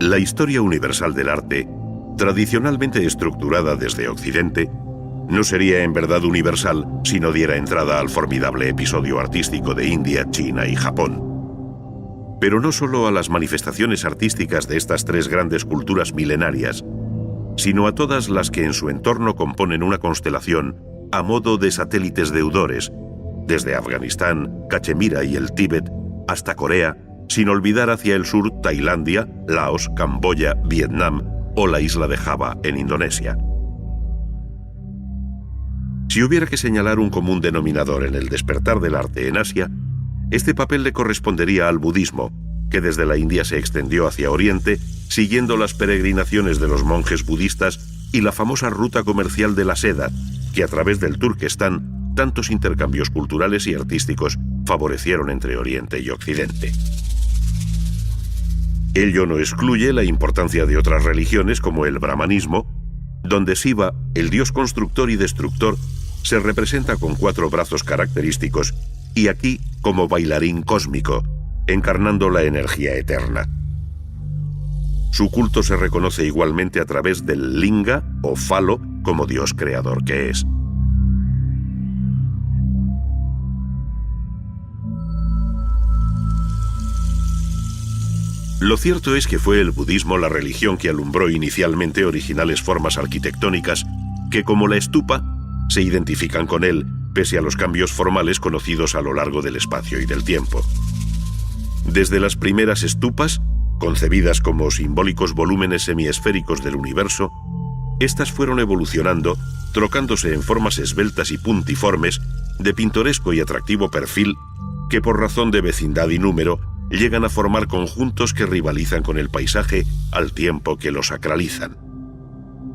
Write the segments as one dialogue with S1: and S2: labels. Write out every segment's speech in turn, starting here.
S1: La historia universal del arte, tradicionalmente estructurada desde Occidente, no sería en verdad universal si no diera entrada al formidable episodio artístico de India, China y Japón. Pero no solo a las manifestaciones artísticas de estas tres grandes culturas milenarias, sino a todas las que en su entorno componen una constelación a modo de satélites deudores, desde Afganistán, Cachemira y el Tíbet, hasta Corea, sin olvidar hacia el sur Tailandia, Laos, Camboya, Vietnam o la isla de Java en Indonesia. Si hubiera que señalar un común denominador en el despertar del arte en Asia, este papel le correspondería al budismo, que desde la India se extendió hacia Oriente, siguiendo las peregrinaciones de los monjes budistas y la famosa ruta comercial de la seda, que a través del Turquestán tantos intercambios culturales y artísticos favorecieron entre Oriente y Occidente. Ello no excluye la importancia de otras religiones como el brahmanismo, donde Shiva, el dios constructor y destructor, se representa con 4 brazos característicos y aquí como bailarín cósmico, encarnando la energía eterna. Su culto se reconoce igualmente a través del linga o falo como dios creador que es. Lo cierto es que fue el budismo la religión que alumbró inicialmente originales formas arquitectónicas que, como la stupa, se identifican con él, pese a los cambios formales conocidos a lo largo del espacio y del tiempo. Desde las primeras stupas, concebidas como simbólicos volúmenes semiesféricos del universo, estas fueron evolucionando, trocándose en formas esbeltas y puntiformes, de pintoresco y atractivo perfil, que por razón de vecindad y número, llegan a formar conjuntos que rivalizan con el paisaje al tiempo que lo sacralizan.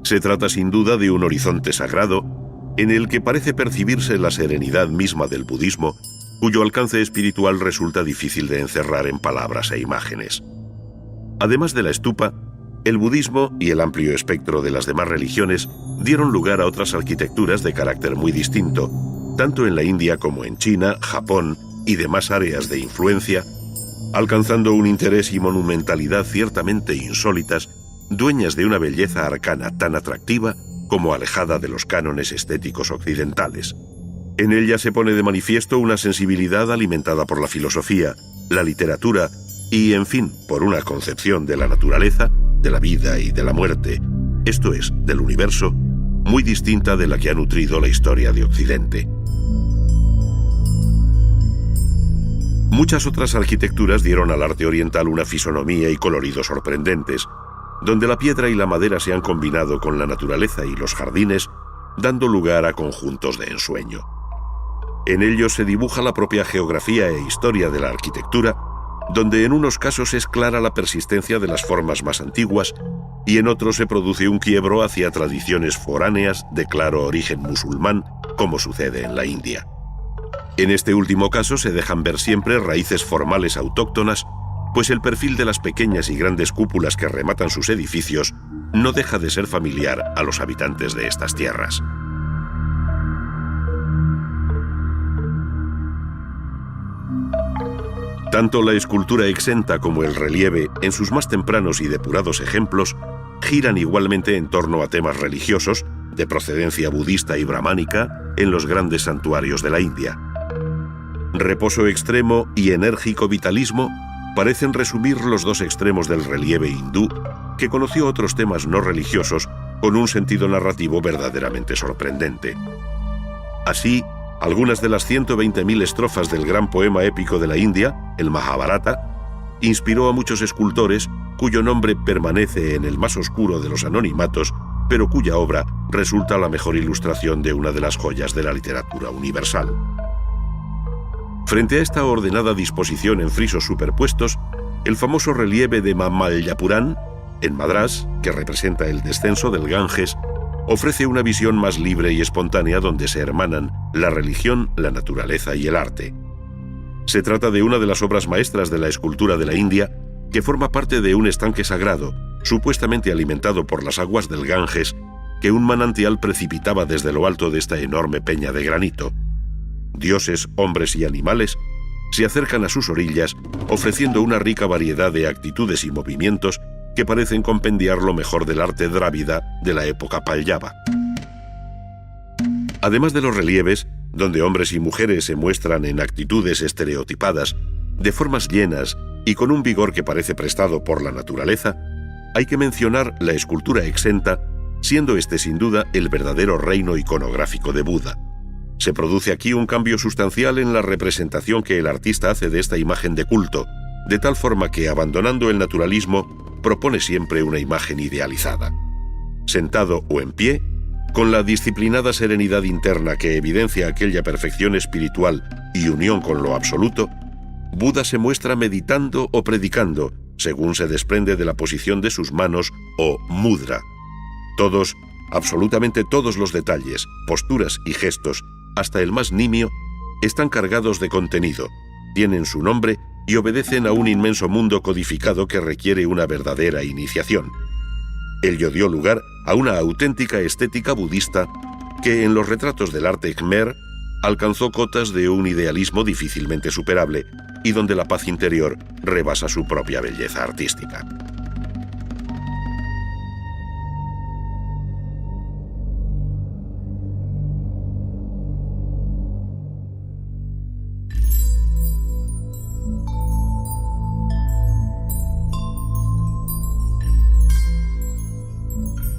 S1: Se trata sin duda de un horizonte sagrado, en el que parece percibirse la serenidad misma del budismo, cuyo alcance espiritual resulta difícil de encerrar en palabras e imágenes. Además de la stupa, el budismo y el amplio espectro de las demás religiones dieron lugar a otras arquitecturas de carácter muy distinto, tanto en la India como en China, Japón y demás áreas de influencia, alcanzando un interés y monumentalidad ciertamente insólitas, dueñas de una belleza arcana tan atractiva como alejada de los cánones estéticos occidentales. En ella se pone de manifiesto una sensibilidad alimentada por la filosofía, la literatura y, en fin, por una concepción de la naturaleza, de la vida y de la muerte, esto es, del universo, muy distinta de la que ha nutrido la historia de Occidente. Muchas otras arquitecturas dieron al arte oriental una fisonomía y colorido sorprendentes, donde la piedra y la madera se han combinado con la naturaleza y los jardines, dando lugar a conjuntos de ensueño. En ellos se dibuja la propia geografía e historia de la arquitectura, donde en unos casos es clara la persistencia de las formas más antiguas y en otros se produce un quiebro hacia tradiciones foráneas de claro origen musulmán, como sucede en la India. En este último caso se dejan ver siempre raíces formales autóctonas, pues el perfil de las pequeñas y grandes cúpulas que rematan sus edificios no deja de ser familiar a los habitantes de estas tierras. Tanto la escultura exenta como el relieve, en sus más tempranos y depurados ejemplos, giran igualmente en torno a temas religiosos, de procedencia budista y brahmánica, en los grandes santuarios de la India. Reposo extremo y enérgico vitalismo parecen resumir los dos extremos del relieve hindú, que conoció otros temas no religiosos con un sentido narrativo verdaderamente sorprendente. Así, algunas de las 120.000 estrofas del gran poema épico de la India, el Mahabharata, inspiró a muchos escultores cuyo nombre permanece en el más oscuro de los anonimatos, pero cuya obra resulta la mejor ilustración de una de las joyas de la literatura universal. Frente a esta ordenada disposición en frisos superpuestos, el famoso relieve de Mamallapuram, en Madrás, que representa el descenso del Ganges, ofrece una visión más libre y espontánea donde se hermanan la religión, la naturaleza y el arte. Se trata de una de las obras maestras de la escultura de la India, que forma parte de un estanque sagrado, supuestamente alimentado por las aguas del Ganges, que un manantial precipitaba desde lo alto de esta enorme peña de granito. Dioses, hombres y animales se acercan a sus orillas, ofreciendo una rica variedad de actitudes y movimientos que parecen compendiar lo mejor del arte drávida de la época Pallava. Además de los relieves, donde hombres y mujeres se muestran en actitudes estereotipadas, de formas llenas y con un vigor que parece prestado por la naturaleza, hay que mencionar la escultura exenta, siendo este sin duda el verdadero reino iconográfico de Buda. Se produce aquí un cambio sustancial en la representación que el artista hace de esta imagen de culto, de tal forma que, abandonando el naturalismo, propone siempre una imagen idealizada. Sentado o en pie, con la disciplinada serenidad interna que evidencia aquella perfección espiritual y unión con lo absoluto, Buda se muestra meditando o predicando, según se desprende de la posición de sus manos o mudra. Todos, absolutamente todos los detalles, posturas y gestos, hasta el más nimio, están cargados de contenido, tienen su nombre y obedecen a un inmenso mundo codificado que requiere una verdadera iniciación. Ello dio lugar a una auténtica estética budista que en los retratos del arte Khmer alcanzó cotas de un idealismo difícilmente superable y donde la paz interior rebasa su propia belleza artística.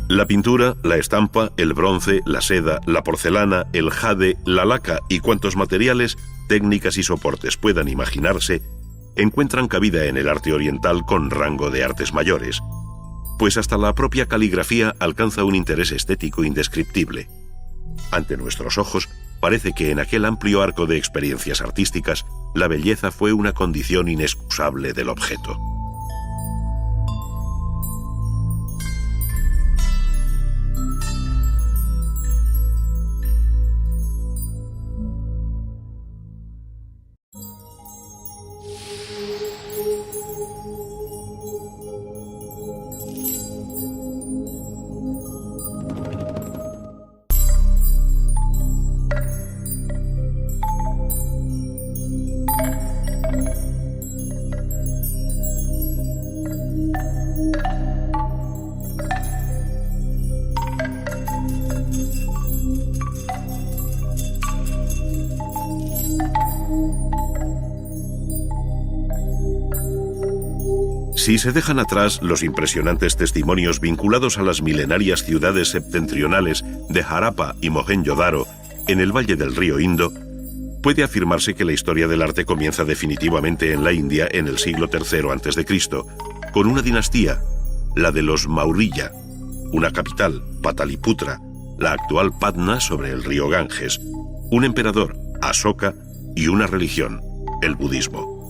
S1: La pintura, la estampa, el bronce, la seda, la porcelana, el jade, la laca y cuantos materiales, técnicas y soportes puedan imaginarse, encuentran cabida en el arte oriental con rango de artes mayores, pues hasta la propia caligrafía alcanza un interés estético indescriptible. Ante nuestros ojos, parece que en aquel amplio arco de experiencias artísticas, la belleza fue una condición inexcusable del objeto. Si se dejan atrás los impresionantes testimonios vinculados a las milenarias ciudades septentrionales de Harappa y Mohenjo-Daro en el valle del río Indo, puede afirmarse que la historia del arte comienza definitivamente en la India en el siglo III a.C., con una dinastía, la de los Maurya, una capital, Pataliputra, la actual Patna sobre el río Ganges, un emperador, Asoka, y una religión, el budismo.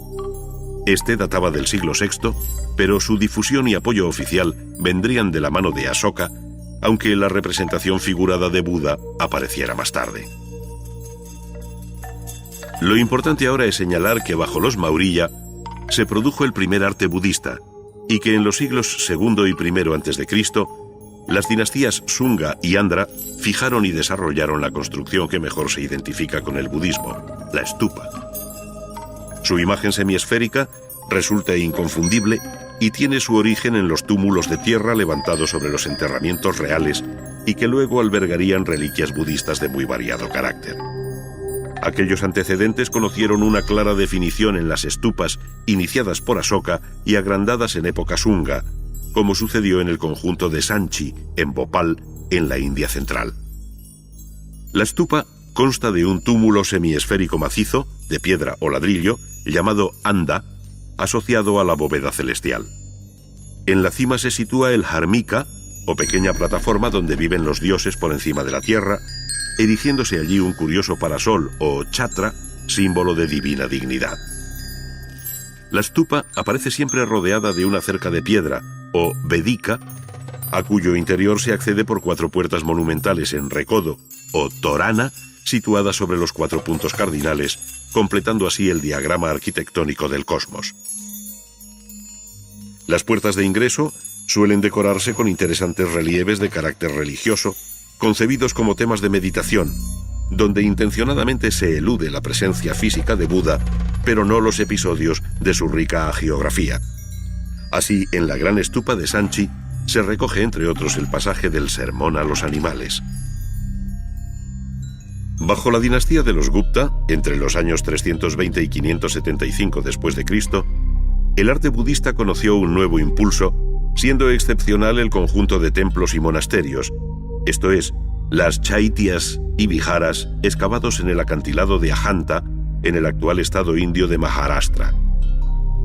S1: Este databa del siglo VI, pero su difusión y apoyo oficial vendrían de la mano de Asoka, aunque la representación figurada de Buda apareciera más tarde. Lo importante ahora es señalar que bajo los Maurya se produjo el primer arte budista y que en los siglos II y I a.C., las dinastías Shunga y Andhra fijaron y desarrollaron la construcción que mejor se identifica con el budismo, la stupa. Su imagen semiesférica resulta inconfundible y tiene su origen en los túmulos de tierra levantados sobre los enterramientos reales y que luego albergarían reliquias budistas de muy variado carácter. Aquellos antecedentes conocieron una clara definición en las stupas iniciadas por Asoka y agrandadas en época Shunga, como sucedió en el conjunto de Sanchi, en Bhopal, en la India central. La stupa consta de un túmulo semiesférico macizo, de piedra o ladrillo, llamado Anda, asociado a la bóveda celestial. En la cima se sitúa el Dharmika, o pequeña plataforma donde viven los dioses por encima de la tierra, erigiéndose allí un curioso parasol o chhatra, símbolo de divina dignidad. La stupa aparece siempre rodeada de una cerca de piedra, o vedika, a cuyo interior se accede por 4 puertas monumentales en recodo, o torana, situadas sobre los 4 puntos cardinales, completando así el diagrama arquitectónico del cosmos. Las puertas de ingreso suelen decorarse con interesantes relieves de carácter religioso, concebidos como temas de meditación, donde intencionadamente se elude la presencia física de Buda, pero no los episodios de su rica hagiografía. Así, en la gran estupa de Sanchi se recoge, entre otros, el pasaje del sermón a los animales. Bajo la dinastía de los Gupta, entre los años 320 y 575 después de Cristo, el arte budista conoció un nuevo impulso, siendo excepcional el conjunto de templos y monasterios, esto es, las chaityas y viharas excavados en el acantilado de Ajanta, en el actual estado indio de Maharashtra.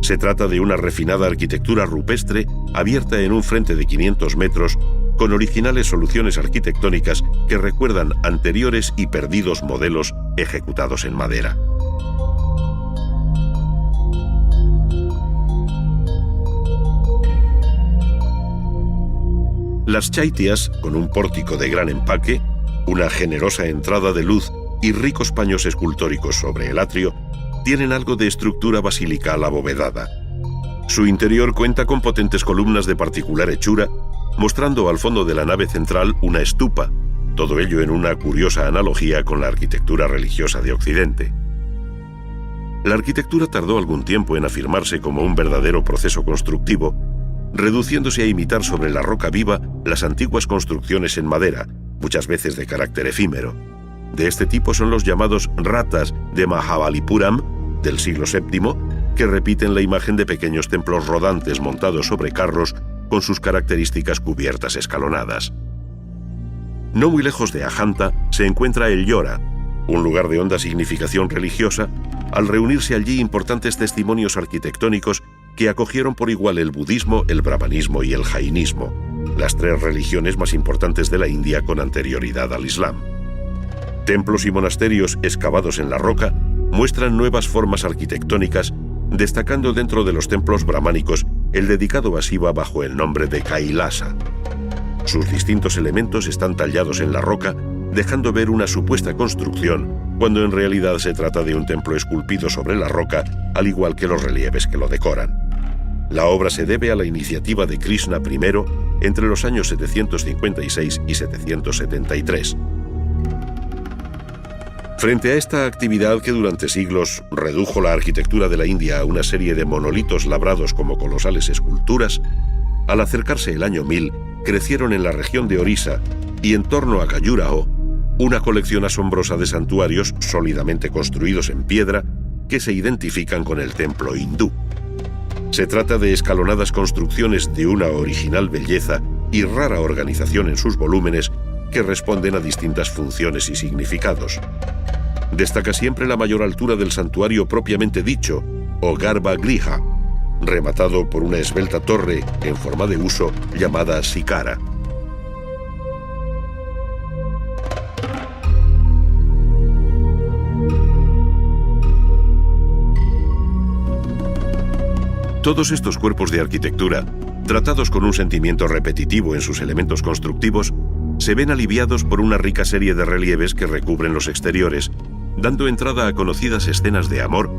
S1: Se trata de una refinada arquitectura rupestre abierta en un frente de 500 metros con originales soluciones arquitectónicas que recuerdan anteriores y perdidos modelos ejecutados en madera. Las chaityas, con un pórtico de gran empaque, una generosa entrada de luz y ricos paños escultóricos sobre el atrio, tienen algo de estructura basilical abovedada. Su interior cuenta con potentes columnas de particular hechura, mostrando al fondo de la nave central una estupa, todo ello en una curiosa analogía con la arquitectura religiosa de Occidente. La arquitectura tardó algún tiempo en afirmarse como un verdadero proceso constructivo, reduciéndose a imitar sobre la roca viva las antiguas construcciones en madera, muchas veces de carácter efímero. De este tipo son los llamados ratas de Mahabalipuram, del siglo VII, que repiten la imagen de pequeños templos rodantes montados sobre carros con sus características cubiertas escalonadas. No muy lejos de Ajanta se encuentra el Yora, un lugar de honda significación religiosa, al reunirse allí importantes testimonios arquitectónicos que acogieron por igual el budismo, el brahmanismo y el jainismo, las tres religiones más importantes de la India con anterioridad al Islam. Templos y monasterios excavados en la roca muestran nuevas formas arquitectónicas, destacando dentro de los templos brahmánicos el dedicado a Shiva bajo el nombre de Kailasa. Sus distintos elementos están tallados en la roca, dejando ver una supuesta construcción, cuando en realidad se trata de un templo esculpido sobre la roca, al igual que los relieves que lo decoran. La obra se debe a la iniciativa de Krishna I entre los años 756 y 773. Frente a esta actividad que durante siglos redujo la arquitectura de la India a una serie de monolitos labrados como colosales esculturas, al acercarse el año 1000 crecieron en la región de Orissa y en torno a Khajuraho una colección asombrosa de santuarios sólidamente construidos en piedra que se identifican con el templo hindú. Se trata de escalonadas construcciones de una original belleza y rara organización en sus volúmenes que responden a distintas funciones y significados. Destaca siempre la mayor altura del santuario propiamente dicho, o Garbhagriha, rematado por una esbelta torre en forma de huso llamada Sikara. Todos estos cuerpos de arquitectura, tratados con un sentimiento repetitivo en sus elementos constructivos, se ven aliviados por una rica serie de relieves que recubren los exteriores, dando entrada a conocidas escenas de amor,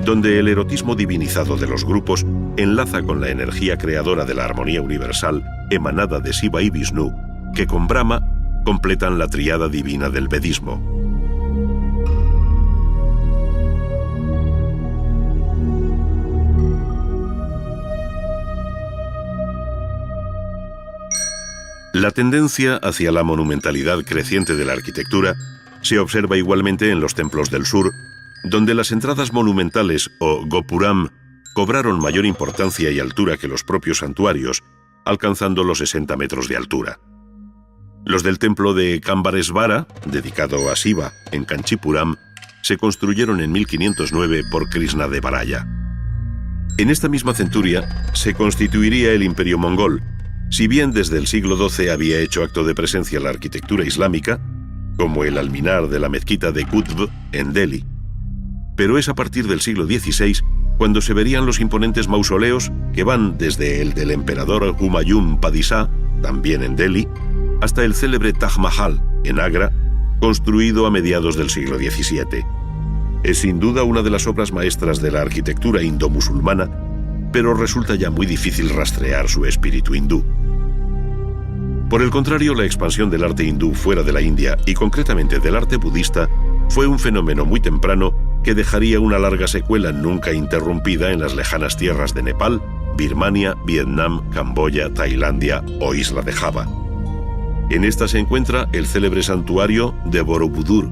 S1: donde el erotismo divinizado de los grupos enlaza con la energía creadora de la armonía universal emanada de Shiva y Vishnu, que con Brahma completan la tríada divina del vedismo. La tendencia hacia la monumentalidad creciente de la arquitectura se observa igualmente en los templos del sur, donde las entradas monumentales o gopuram cobraron mayor importancia y altura que los propios santuarios, alcanzando los 60 metros de altura. Los del templo de Kambaresvara, dedicado a Shiva en Kanchipuram, se construyeron en 1509 por Krishnadevaraya. En esta misma centuria se constituiría el Imperio Mongol, si bien desde el siglo XII había hecho acto de presencia la arquitectura islámica, como el alminar de la mezquita de Qutb en Delhi. Pero es a partir del siglo XVI cuando se verían los imponentes mausoleos que van desde el del emperador Humayun Padishah, también en Delhi, hasta el célebre Taj Mahal, en Agra, construido a mediados del siglo XVII. Es sin duda una de las obras maestras de la arquitectura indo-musulmana, pero resulta ya muy difícil rastrear su espíritu hindú. Por el contrario, la expansión del arte hindú fuera de la India, y concretamente del arte budista, fue un fenómeno muy temprano que dejaría una larga secuela nunca interrumpida en las lejanas tierras de Nepal, Birmania, Vietnam, Camboya, Tailandia o Isla de Java. En esta se encuentra el célebre santuario de Borobudur,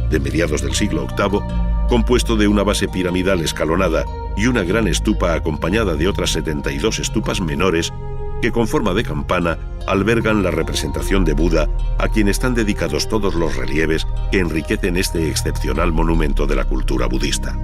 S1: de mediados del siglo VIII, compuesto de una base piramidal escalonada y una gran estupa acompañada de otras 72 estupas menores que con forma de campana albergan la representación de Buda, a quien están dedicados todos los relieves que enriquecen este excepcional monumento de la cultura budista.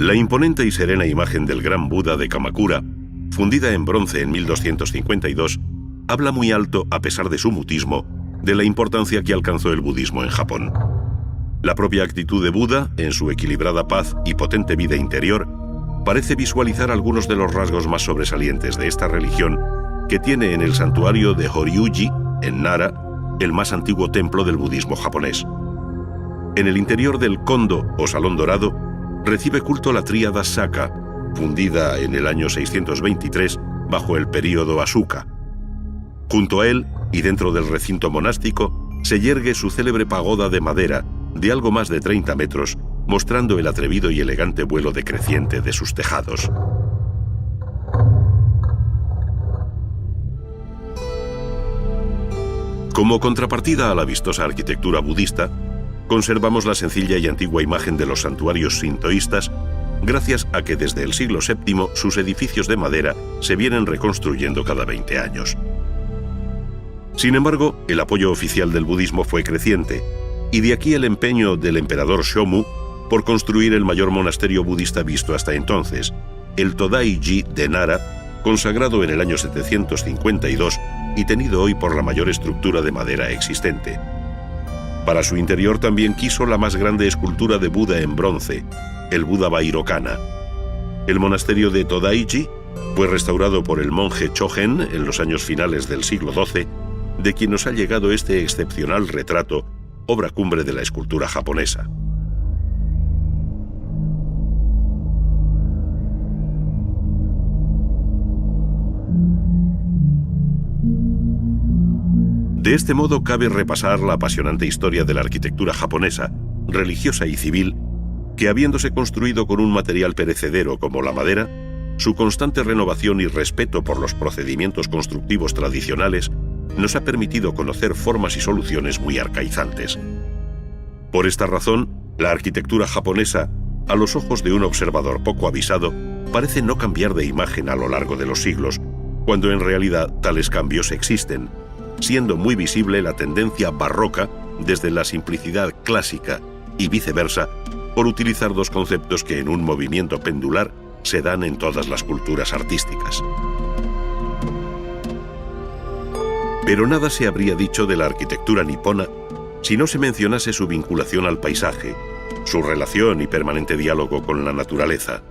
S1: La imponente y serena imagen del gran Buda de Kamakura, fundida en bronce en 1252, habla muy alto, a pesar de su mutismo, de la importancia que alcanzó el budismo en Japón. La propia actitud de Buda, en su equilibrada paz y potente vida interior, parece visualizar algunos de los rasgos más sobresalientes de esta religión, que tiene en el santuario de Horyuji, en Nara, el más antiguo templo del budismo japonés. En el interior del Kondo, o Salón Dorado, recibe culto la tríada Saka, fundida en el año 623 bajo el período Asuka. Junto a él, y dentro del recinto monástico, se yergue su célebre pagoda de madera, de algo más de 30 metros, mostrando el atrevido y elegante vuelo decreciente de sus tejados. Como contrapartida a la vistosa arquitectura budista, conservamos la sencilla y antigua imagen de los santuarios sintoístas, gracias a que desde el siglo VII sus edificios de madera se vienen reconstruyendo cada 20 años. Sin embargo, el apoyo oficial del budismo fue creciente, y de aquí el empeño del emperador Shomu por construir el mayor monasterio budista visto hasta entonces, el Todai-ji de Nara, consagrado en el año 752 y tenido hoy por la mayor estructura de madera existente. Para su interior también quiso la más grande escultura de Buda en bronce, el Buda Vairocana. El monasterio de Todai-ji fue restaurado por el monje Chogen en los años finales del siglo XII, de quien nos ha llegado este excepcional retrato, obra cumbre de la escultura japonesa. De este modo cabe repasar la apasionante historia de la arquitectura japonesa, religiosa y civil, que habiéndose construido con un material perecedero como la madera, su constante renovación y respeto por los procedimientos constructivos tradicionales nos ha permitido conocer formas y soluciones muy arcaizantes. Por esta razón, la arquitectura japonesa, a los ojos de un observador poco avisado, parece no cambiar de imagen a lo largo de los siglos, cuando en realidad tales cambios existen, siendo muy visible la tendencia barroca desde la simplicidad clásica y viceversa, por utilizar dos conceptos que en un movimiento pendular se dan en todas las culturas artísticas. Pero nada se habría dicho de la arquitectura nipona si no se mencionase su vinculación al paisaje, su relación y permanente diálogo con la naturaleza,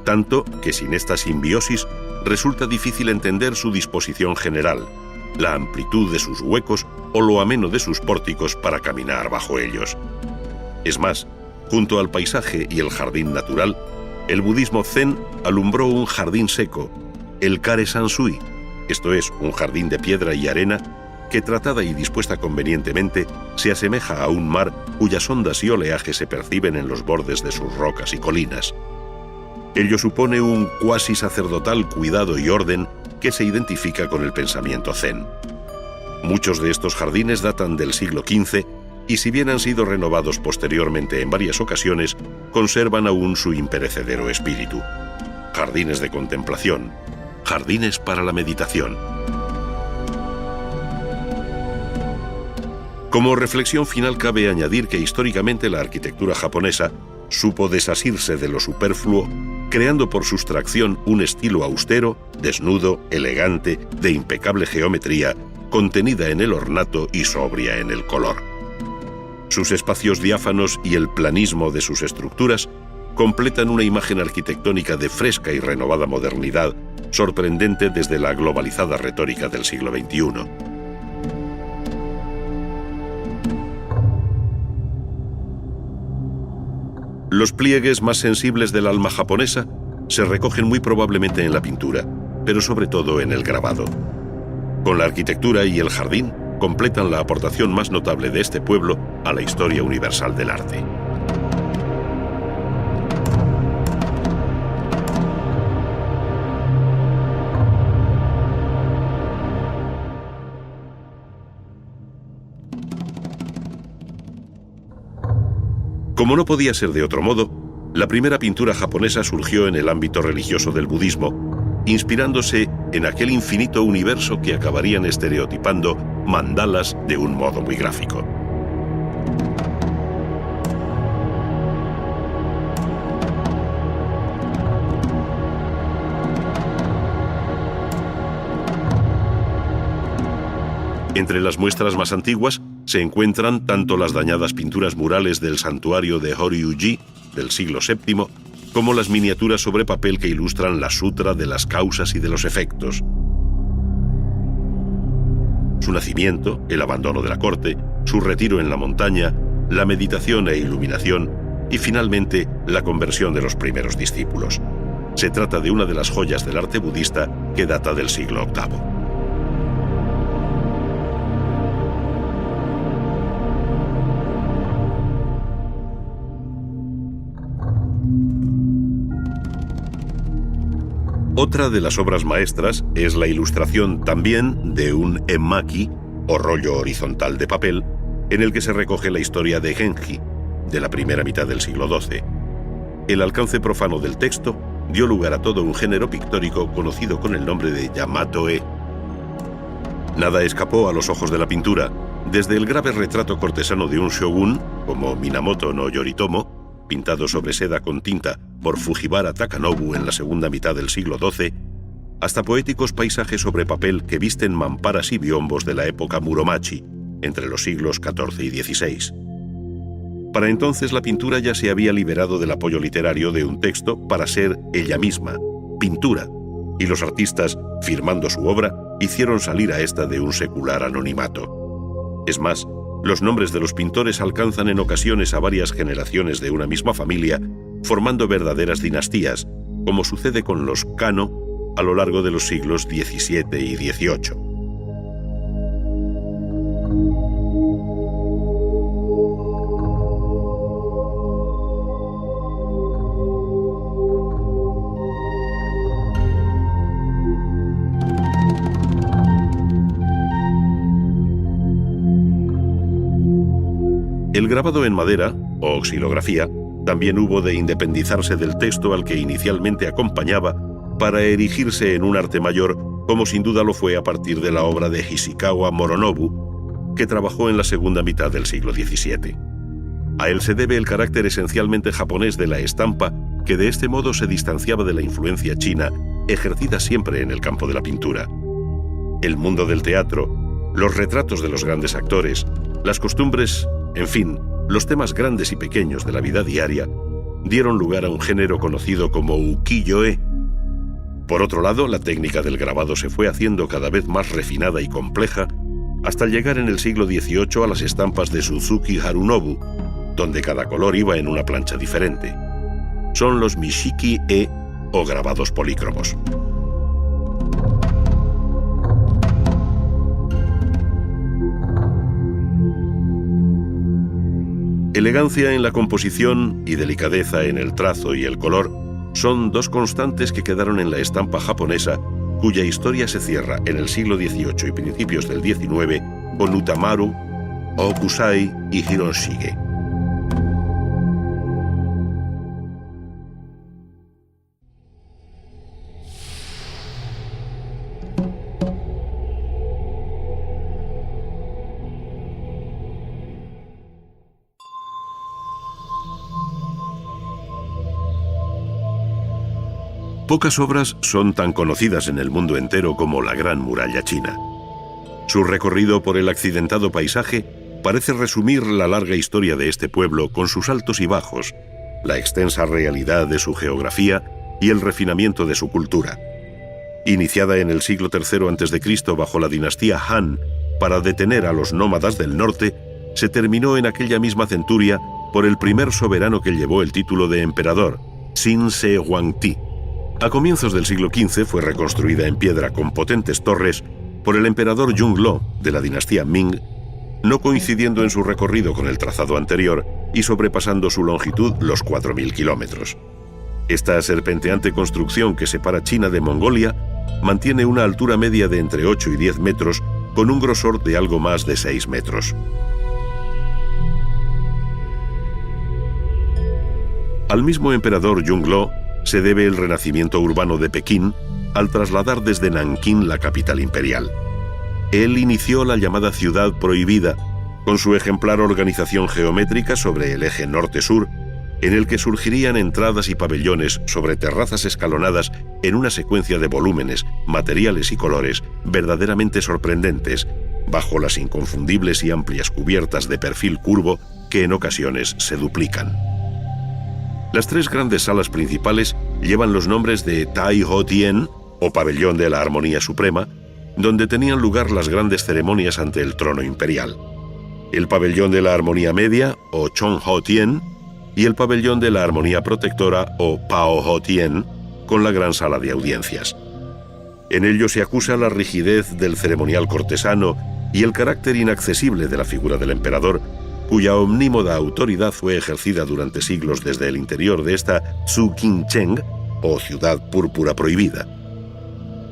S1: tanto que sin esta simbiosis resulta difícil entender su disposición general, la amplitud de sus huecos o lo ameno de sus pórticos para caminar bajo ellos. Es más, junto al paisaje y el jardín natural, el budismo zen alumbró un jardín seco, el Kare Sansui, esto es, un jardín de piedra y arena que, tratada y dispuesta convenientemente, se asemeja a un mar cuyas ondas y oleaje se perciben en los bordes de sus rocas y colinas. Ello supone un cuasi sacerdotal cuidado y orden que se identifica con el pensamiento zen. Muchos de estos jardines datan del siglo XV y, si bien han sido renovados posteriormente en varias ocasiones, conservan aún su imperecedero espíritu. Jardines de contemplación, jardines para la meditación. Como reflexión final cabe añadir que históricamente la arquitectura japonesa supo desasirse de lo superfluo, creando por sustracción un estilo austero, desnudo, elegante, de impecable geometría, contenida en el ornato y sobria en el color. Sus espacios diáfanos y el planismo de sus estructuras completan una imagen arquitectónica de fresca y renovada modernidad, sorprendente desde la globalizada retórica del siglo XXI. Los pliegues más sensibles del alma japonesa se recogen muy probablemente en la pintura, pero sobre todo en el grabado. Con la arquitectura y el jardín, completan la aportación más notable de este pueblo a la historia universal del arte. Como no podía ser de otro modo, la primera pintura japonesa surgió en el ámbito religioso del budismo, inspirándose en aquel infinito universo que acabarían estereotipando mandalas de un modo muy gráfico. Entre las muestras más antiguas se encuentran tanto las dañadas pinturas murales del santuario de Horyuji del siglo VII, como las miniaturas sobre papel que ilustran la sutra de las causas y de los efectos. Su nacimiento, el abandono de la corte, su retiro en la montaña, la meditación e iluminación y finalmente la conversión de los primeros discípulos. Se trata de una de las joyas del arte budista que data del siglo VIII. Otra de las obras maestras es la ilustración también de un emmaki, o rollo horizontal de papel, en el que se recoge la historia de Genji, de la primera mitad del siglo XII. El alcance profano del texto dio lugar a todo un género pictórico conocido con el nombre de Yamato-e. Nada escapó a los ojos de la pintura, desde el grave retrato cortesano de un shogun, como Minamoto no Yoritomo, pintado sobre seda con tinta por Fujiwara Takanobu en la segunda mitad del siglo XII, hasta poéticos paisajes sobre papel que visten mamparas y biombos de la época Muromachi, entre los siglos XIV y XVI. Para entonces la pintura ya se había liberado del apoyo literario de un texto para ser ella misma, pintura, y los artistas, firmando su obra, hicieron salir a esta de un secular anonimato. Es más, los nombres de los pintores alcanzan en ocasiones a varias generaciones de una misma familia, formando verdaderas dinastías, como sucede con los Kano a lo largo de los siglos XVII y XVIII. El grabado en madera, o xilografía, también hubo de independizarse del texto al que inicialmente acompañaba para erigirse en un arte mayor, como sin duda lo fue a partir de la obra de Hishikawa Moronobu, que trabajó en la segunda mitad del siglo XVII. A él se debe el carácter esencialmente japonés de la estampa, que de este modo se distanciaba de la influencia china, ejercida siempre en el campo de la pintura. El mundo del teatro, los retratos de los grandes actores, las costumbres, en fin, los temas grandes y pequeños de la vida diaria dieron lugar a un género conocido como ukiyo-e. Por otro lado, la técnica del grabado se fue haciendo cada vez más refinada y compleja hasta llegar en el siglo XVIII a las estampas de Suzuki Harunobu, donde cada color iba en una plancha diferente. Son los Mishiki-e o grabados polícromos. Elegancia en la composición y delicadeza en el trazo y el color son dos constantes que quedaron en la estampa japonesa, cuya historia se cierra en el siglo XVIII y principios del XIX con Utamaru, Hokusai y Hiroshige. Pocas obras son tan conocidas en el mundo entero como la Gran Muralla China. Su recorrido por el accidentado paisaje parece resumir la larga historia de este pueblo con sus altos y bajos, la extensa realidad de su geografía y el refinamiento de su cultura. iniciada en el siglo III a.C. bajo la dinastía Han para detener a los nómadas del norte, se terminó en aquella misma centuria por el primer soberano que llevó el título de emperador, Sin Se Huangti. A comienzos del siglo XV fue reconstruida en piedra con potentes torres por el emperador Yongle de la dinastía Ming, no coincidiendo en su recorrido con el trazado anterior y sobrepasando su longitud los 4.000 kilómetros. Esta serpenteante construcción que separa China de Mongolia mantiene una altura media de entre 8 y 10 metros con un grosor de algo más de 6 metros. Al mismo emperador Yongle se debe el renacimiento urbano de Pekín al trasladar desde Nankín la capital imperial. Él inició la llamada Ciudad Prohibida, con su ejemplar organización geométrica sobre el eje norte-sur, en el que surgirían entradas y pabellones sobre terrazas escalonadas en una secuencia de volúmenes, materiales y colores verdaderamente sorprendentes, bajo las inconfundibles y amplias cubiertas de perfil curvo que en ocasiones se duplican. Las tres grandes salas principales llevan los nombres de Tai Ho Tien, o Pabellón de la Armonía Suprema, donde tenían lugar las grandes ceremonias ante el trono imperial, el Pabellón de la Armonía Media, o Chong Ho Tien, y el Pabellón de la Armonía Protectora, o Pao Ho Tien, con la gran sala de audiencias. En ello se acusa la rigidez del ceremonial cortesano y el carácter inaccesible de la figura del emperador, cuya omnímoda autoridad fue ejercida durante siglos desde el interior de esta Tzu Qing Cheng, o Ciudad Púrpura Prohibida.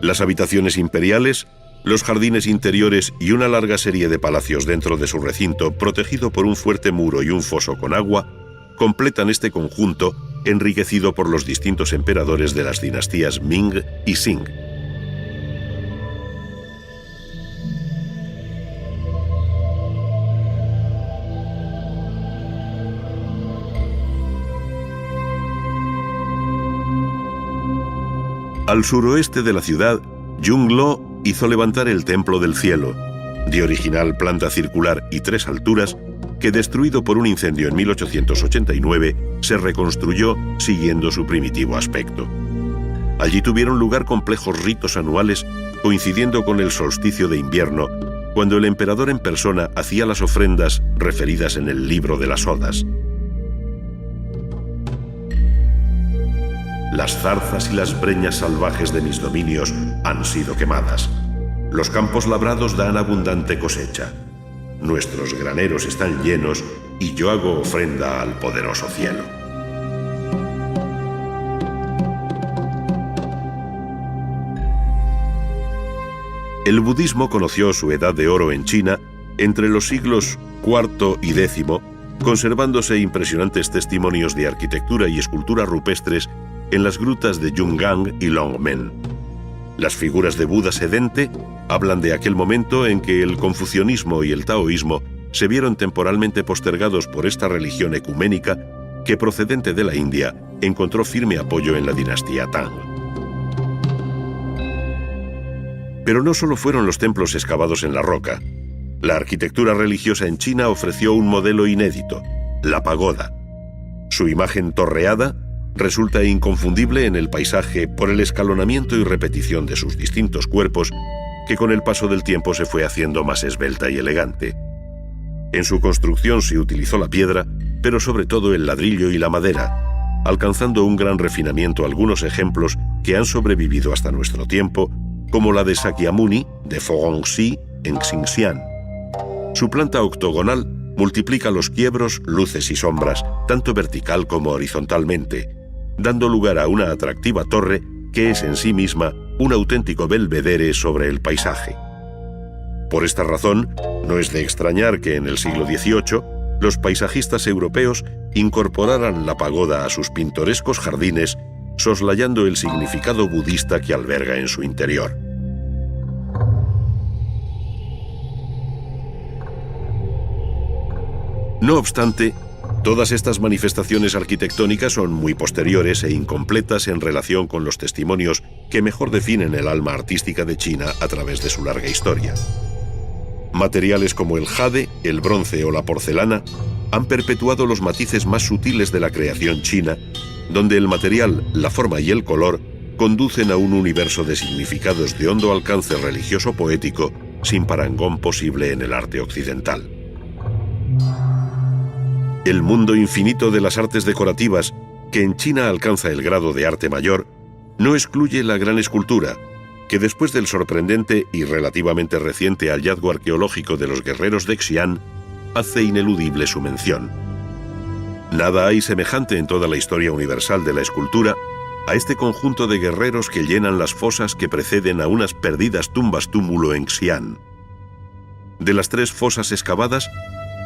S1: Las habitaciones imperiales, los jardines interiores y una larga serie de palacios dentro de su recinto, protegido por un fuerte muro y un foso con agua, completan este conjunto enriquecido por los distintos emperadores de las dinastías Ming y Qing. Al suroeste de la ciudad, Yongle hizo levantar el Templo del Cielo, de original planta circular y 3 alturas, que destruido por un incendio en 1889, se reconstruyó siguiendo su primitivo aspecto. Allí tuvieron lugar complejos ritos anuales coincidiendo con el solsticio de invierno, cuando el emperador en persona hacía las ofrendas referidas en el libro de las Odas. Las zarzas y las breñas salvajes de mis dominios han sido quemadas. Los campos labrados dan abundante cosecha. Nuestros graneros están llenos y yo hago ofrenda al poderoso cielo. El budismo conoció su edad de oro en China entre los siglos IV y X, conservándose impresionantes testimonios de arquitectura y escultura rupestres en las grutas de Yungang y Longmen. Las figuras de Buda sedente hablan de aquel momento en que el confucianismo y el taoísmo se vieron temporalmente postergados por esta religión ecuménica que, procedente de la India, encontró firme apoyo en la dinastía Tang. Pero no solo fueron los templos excavados en la roca. La arquitectura religiosa en China ofreció un modelo inédito, la pagoda. Su imagen torreada resulta inconfundible en el paisaje por el escalonamiento y repetición de sus distintos cuerpos, que con el paso del tiempo se fue haciendo más esbelta y elegante. En su construcción se utilizó la piedra, pero sobre todo el ladrillo y la madera, alcanzando un gran refinamiento algunos ejemplos que han sobrevivido hasta nuestro tiempo, como la de Sakyamuni, de Fogongxi, en Xinxiang. Su planta octogonal multiplica los quiebros, luces y sombras, tanto vertical como horizontalmente, dando lugar a una atractiva torre que es en sí misma un auténtico belvedere sobre el paisaje. Por esta razón, no es de extrañar que en el siglo XVIII los paisajistas europeos incorporaran la pagoda a sus pintorescos jardines, soslayando el significado budista que alberga en su interior. No obstante, todas estas manifestaciones arquitectónicas son muy posteriores e incompletas en relación con los testimonios que mejor definen el alma artística de China a través de su larga historia. Materiales como el jade, el bronce o la porcelana han perpetuado los matices más sutiles de la creación china, donde el material, la forma y el color conducen a un universo de significados de hondo alcance religioso poético sin parangón posible en el arte occidental. El mundo infinito de las artes decorativas, que en China alcanza el grado de arte mayor, no excluye la gran escultura, que después del sorprendente y relativamente reciente hallazgo arqueológico de los guerreros de Xi'an, hace ineludible su mención. Nada hay semejante en toda la historia universal de la escultura a este conjunto de guerreros que llenan las fosas que preceden a unas perdidas tumbas túmulo en Xi'an. De las 3 fosas excavadas,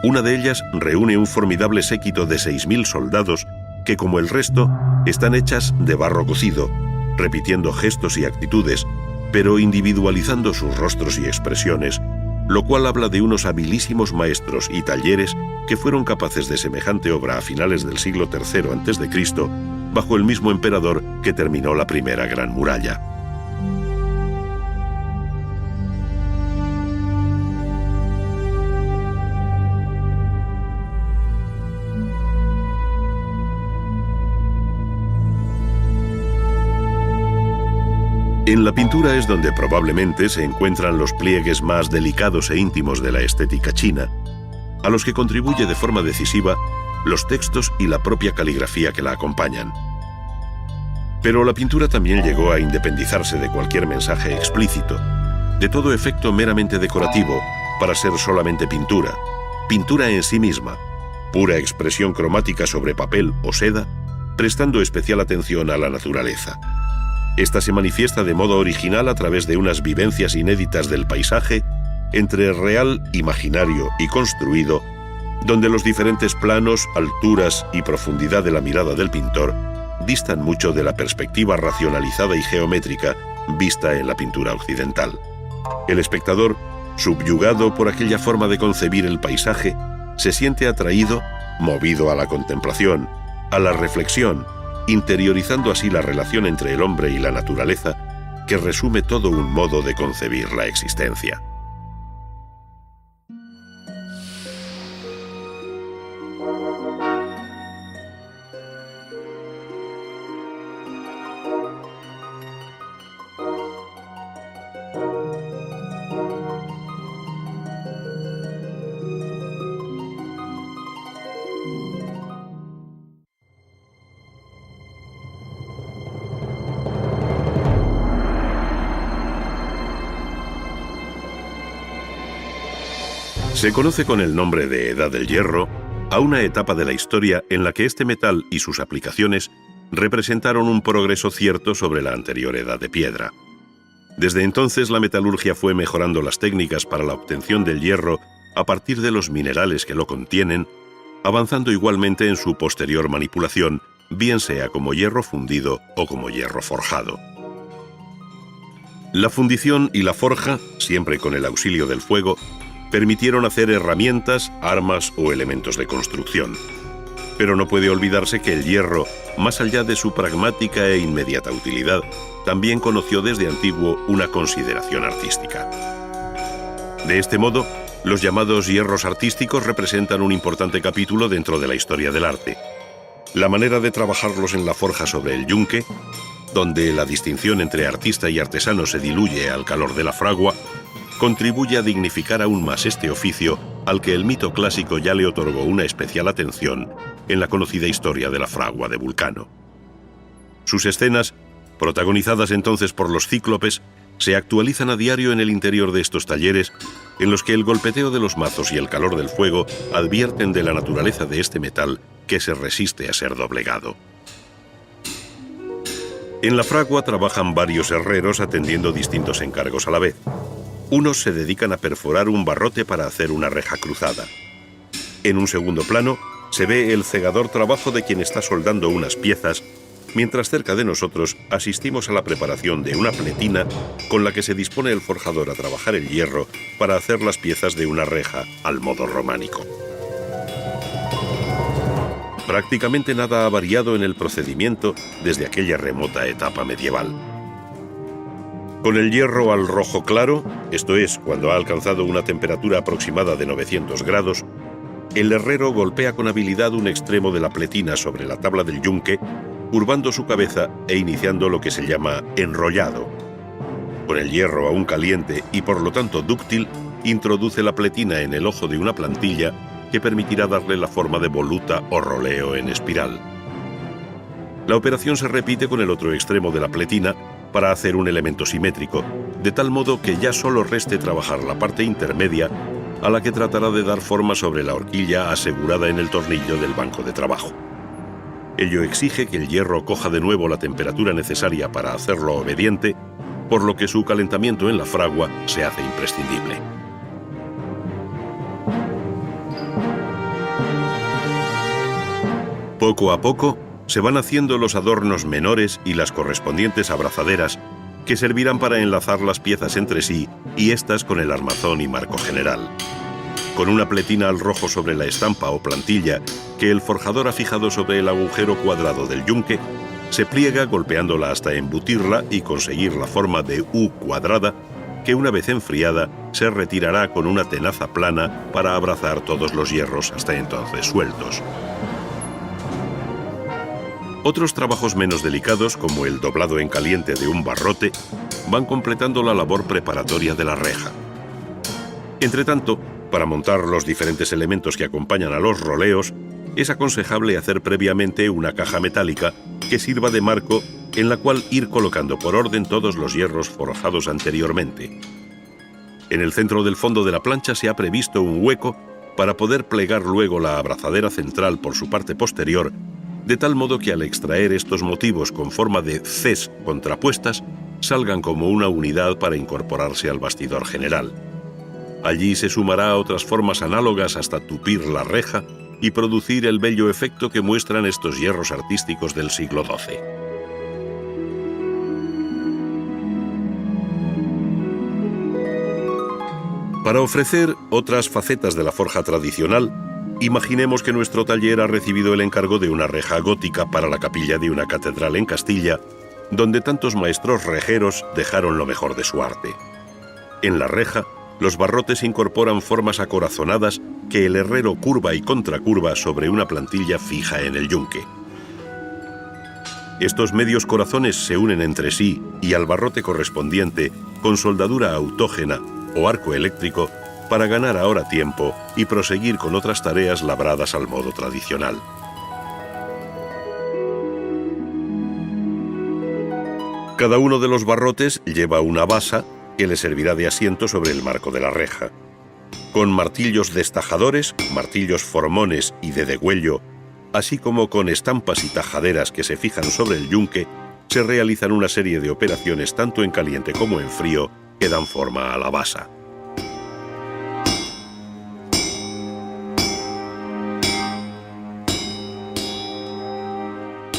S1: una de ellas reúne un formidable séquito de 6.000 soldados que, como el resto, están hechas de barro cocido, repitiendo gestos y actitudes, pero individualizando sus rostros y expresiones, lo cual habla de unos habilísimos maestros y talleres que fueron capaces de semejante obra a finales del siglo III a.C., bajo el mismo emperador que terminó la primera Gran Muralla. En la pintura es donde probablemente se encuentran los pliegues más delicados e íntimos de la estética china, a los que contribuye de forma decisiva los textos y la propia caligrafía que la acompañan. Pero la pintura también llegó a independizarse de cualquier mensaje explícito, de todo efecto meramente decorativo, para ser solamente pintura, pintura en sí misma, pura expresión cromática sobre papel o seda, prestando especial atención a la naturaleza. Esta se manifiesta de modo original a través de unas vivencias inéditas del paisaje entre real, imaginario y construido, donde los diferentes planos, alturas y profundidad de la mirada del pintor distan mucho de la perspectiva racionalizada y geométrica vista en la pintura occidental. El espectador, subyugado por aquella forma de concebir el paisaje, se siente atraído, movido a la contemplación, a la reflexión, interiorizando así la relación entre el hombre y la naturaleza, que resume todo un modo de concebir la existencia. Se conoce con el nombre de Edad del Hierro a una etapa de la historia en la que este metal y sus aplicaciones representaron un progreso cierto sobre la anterior Edad de Piedra. Desde entonces la metalurgia fue mejorando las técnicas para la obtención del hierro a partir de los minerales que lo contienen, avanzando igualmente en su posterior manipulación, bien sea como hierro fundido o como hierro forjado. La fundición y la forja, siempre con el auxilio del fuego, permitieron hacer herramientas, armas o elementos de construcción. Pero no puede olvidarse que el hierro, más allá de su pragmática e inmediata utilidad, también conoció desde antiguo una consideración artística. De este modo, los llamados hierros artísticos representan un importante capítulo dentro de la historia del arte. La manera de trabajarlos en la forja sobre el yunque, donde la distinción entre artista y artesano se diluye al calor de la fragua, contribuye a dignificar aún más este oficio al que el mito clásico ya le otorgó una especial atención en la conocida historia de la fragua de Vulcano. Sus escenas, protagonizadas entonces por los cíclopes, se actualizan a diario en el interior de estos talleres, en los que el golpeteo de los mazos y el calor del fuego advierten de la naturaleza de este metal que se resiste a ser doblegado. En la fragua trabajan varios herreros atendiendo distintos encargos a la vez. Unos se dedican a perforar un barrote para hacer una reja cruzada. En un segundo plano se ve el cegador trabajo de quien está soldando unas piezas, mientras cerca de nosotros asistimos a la preparación de una pletina con la que se dispone el forjador a trabajar el hierro para hacer las piezas de una reja al modo románico. Prácticamente nada ha variado en el procedimiento desde aquella remota etapa medieval. Con el hierro al rojo claro, esto es, cuando ha alcanzado una temperatura aproximada de 900 grados, el herrero golpea con habilidad un extremo de la pletina sobre la tabla del yunque curvando su cabeza e iniciando lo que se llama enrollado. Con el hierro aún caliente y por lo tanto dúctil, introduce la pletina en el ojo de una plantilla que permitirá darle la forma de voluta o roleo en espiral. La operación se repite con el otro extremo de la pletina para hacer un elemento simétrico, de tal modo que ya solo reste trabajar la parte intermedia a la que tratará de dar forma sobre la horquilla asegurada en el tornillo del banco de trabajo. Ello exige que el hierro coja de nuevo la temperatura necesaria para hacerlo obediente, por lo que su calentamiento en la fragua se hace imprescindible. Poco a poco se van haciendo los adornos menores y las correspondientes abrazaderas que servirán para enlazar las piezas entre sí y éstas con el armazón y marco general. Con una pletina al rojo sobre la estampa o plantilla que el forjador ha fijado sobre el agujero cuadrado del yunque, se pliega golpeándola hasta embutirla y conseguir la forma de U cuadrada que una vez enfriada se retirará con una tenaza plana para abrazar todos los hierros hasta entonces sueltos. Otros trabajos menos delicados, como el doblado en caliente de un barrote, van completando la labor preparatoria de la reja. Entretanto, para montar los diferentes elementos que acompañan a los roleos, es aconsejable hacer previamente una caja metálica que sirva de marco en la cual ir colocando por orden todos los hierros forjados anteriormente. En el centro del fondo de la plancha se ha previsto un hueco para poder plegar luego la abrazadera central por su parte posterior, de tal modo que al extraer estos motivos con forma de Cs contrapuestas, salgan como una unidad para incorporarse al bastidor general. Allí se sumará a otras formas análogas hasta tupir la reja y producir el bello efecto que muestran estos hierros artísticos del siglo XII. Para ofrecer otras facetas de la forja tradicional, imaginemos que nuestro taller ha recibido el encargo de una reja gótica para la capilla de una catedral en Castilla, donde tantos maestros rejeros dejaron lo mejor de su arte. En la reja, los barrotes incorporan formas acorazonadas que el herrero curva y contracurva sobre una plantilla fija en el yunque. Estos medios corazones se unen entre sí y al barrote correspondiente con soldadura autógena o arco eléctrico para ganar ahora tiempo y proseguir con otras tareas labradas al modo tradicional. Cada uno de los barrotes lleva una basa que le servirá de asiento sobre el marco de la reja. Con martillos destajadores, martillos formones y de degüello, así como con estampas y tajaderas que se fijan sobre el yunque, se realizan una serie de operaciones tanto en caliente como en frío que dan forma a la basa.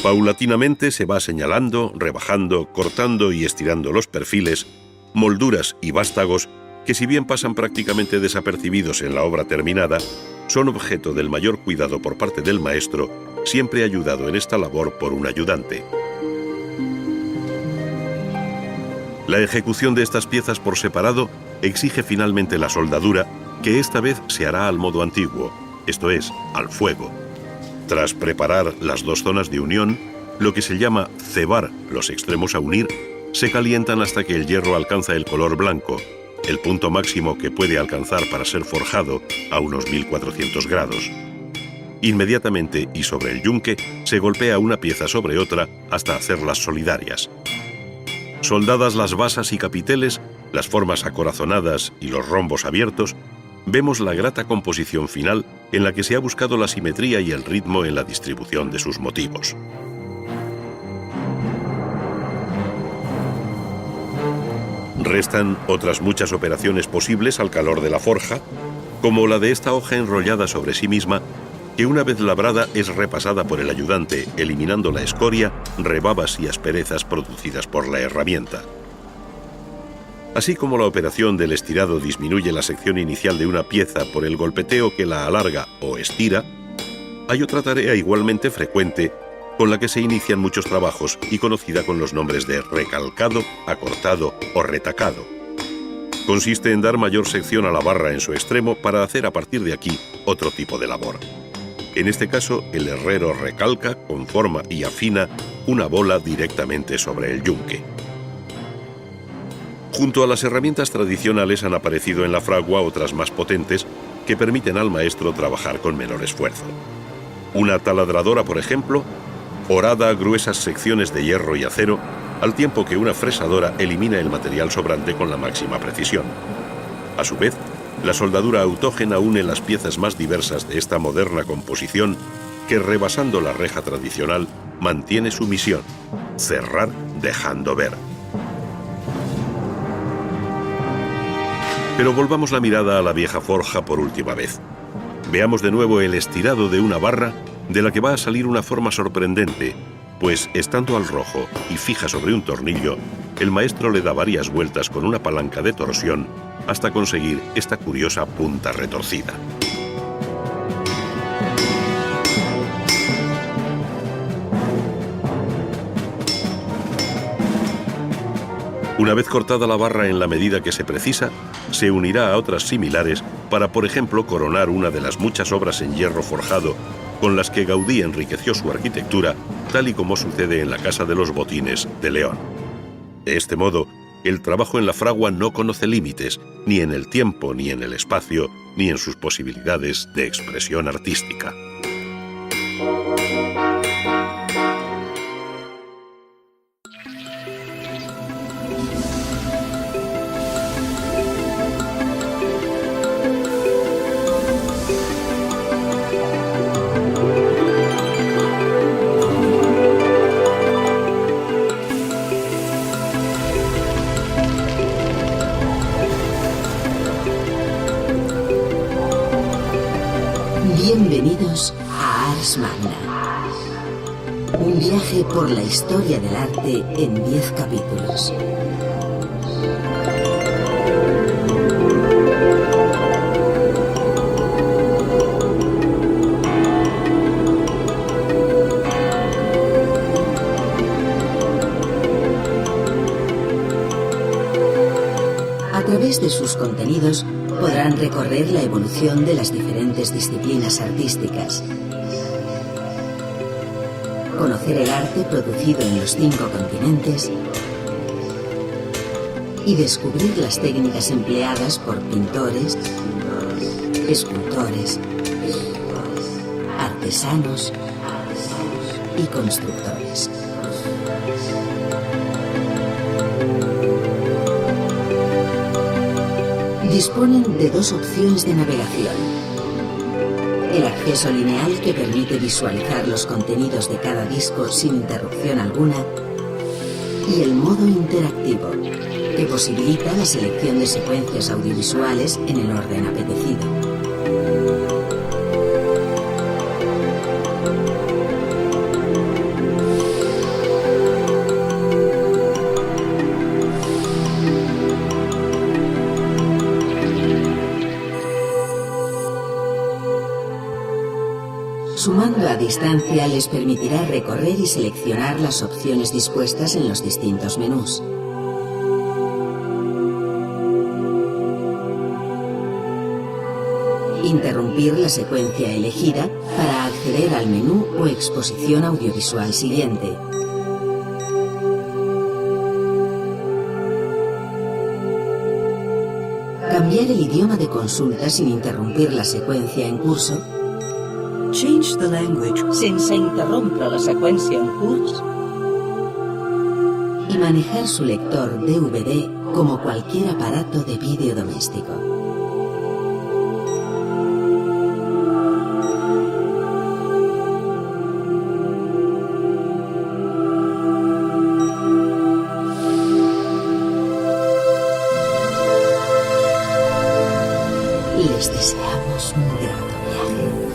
S1: Paulatinamente se va señalando, rebajando, cortando y estirando los perfiles, molduras y vástagos que, si bien pasan prácticamente desapercibidos en la obra terminada, son objeto del mayor cuidado por parte del maestro, siempre ayudado en esta labor por un ayudante. La ejecución de estas piezas por separado exige finalmente la soldadura, que esta vez se hará al modo antiguo, esto es, al fuego. Tras preparar las dos zonas de unión, lo que se llama cebar los extremos a unir, se calientan hasta que el hierro alcanza el color blanco, el punto máximo que puede alcanzar para ser forjado a unos 1400 grados. Inmediatamente y sobre el yunque se golpea una pieza sobre otra hasta hacerlas solidarias. Soldadas las basas y capiteles, las formas acorazonadas y los rombos abiertos, vemos la grata composición final en la que se ha buscado la simetría y el ritmo en la distribución de sus motivos. Restan otras muchas operaciones posibles al calor de la forja, como la de esta hoja enrollada sobre sí misma, que una vez labrada es repasada por el ayudante, eliminando la escoria, rebabas y asperezas producidas por la herramienta. Así como la operación del estirado disminuye la sección inicial de una pieza por el golpeteo que la alarga o estira, hay otra tarea igualmente frecuente con la que se inician muchos trabajos y conocida con los nombres de recalcado, acortado o retacado. Consiste en dar mayor sección a la barra en su extremo para hacer a partir de aquí otro tipo de labor. En este caso, el herrero recalca, conforma y afina una bola directamente sobre el yunque. Junto a las herramientas tradicionales han aparecido en la fragua otras más potentes que permiten al maestro trabajar con menor esfuerzo. Una taladradora, por ejemplo, horada gruesas secciones de hierro y acero, al tiempo que una fresadora elimina el material sobrante con la máxima precisión. A su vez, la soldadura autógena une las piezas más diversas de esta moderna composición que, rebasando la reja tradicional, mantiene su misión: cerrar dejando ver. Pero volvamos la mirada a la vieja forja por última vez. Veamos de nuevo el estirado de una barra de la que va a salir una forma sorprendente, pues estando al rojo y fija sobre un tornillo, el maestro le da varias vueltas con una palanca de torsión hasta conseguir esta curiosa punta retorcida. Una vez cortada la barra en la medida que se precisa, se unirá a otras similares para, por ejemplo, coronar una de las muchas obras en hierro forjado con las que Gaudí enriqueció su arquitectura, tal y como sucede en la Casa de los Botines de León. De este modo, el trabajo en la fragua no conoce límites, ni en el tiempo, ni en el espacio, ni en sus posibilidades de expresión artística.
S2: Bienvenidos a Ars Magna, un viaje por la historia del arte en 10 capítulos. A través de sus contenidos podrán recorrer la evolución de las diferentes disciplinas artísticas, conocer el arte producido en los 5 continentes y descubrir las técnicas empleadas por pintores, escultores, artesanos y constructores. Disponen de 2 opciones de navegación: el acceso lineal, que permite visualizar los contenidos de cada disco sin interrupción alguna, y el modo interactivo, que posibilita la selección de secuencias audiovisuales en el orden apetecido. Sumando a distancia les permitirá recorrer y seleccionar las opciones dispuestas en los distintos menús. Interrumpir la secuencia elegida para acceder al menú o exposición audiovisual siguiente. Cambiar el idioma de consulta sin interrumpir la secuencia en curso.
S3: Change the language sense interrompre la seqüència en curs.
S2: Y manejar su lector DVD como cualquier aparato de vídeo doméstico. Les deseamos un grato viaje.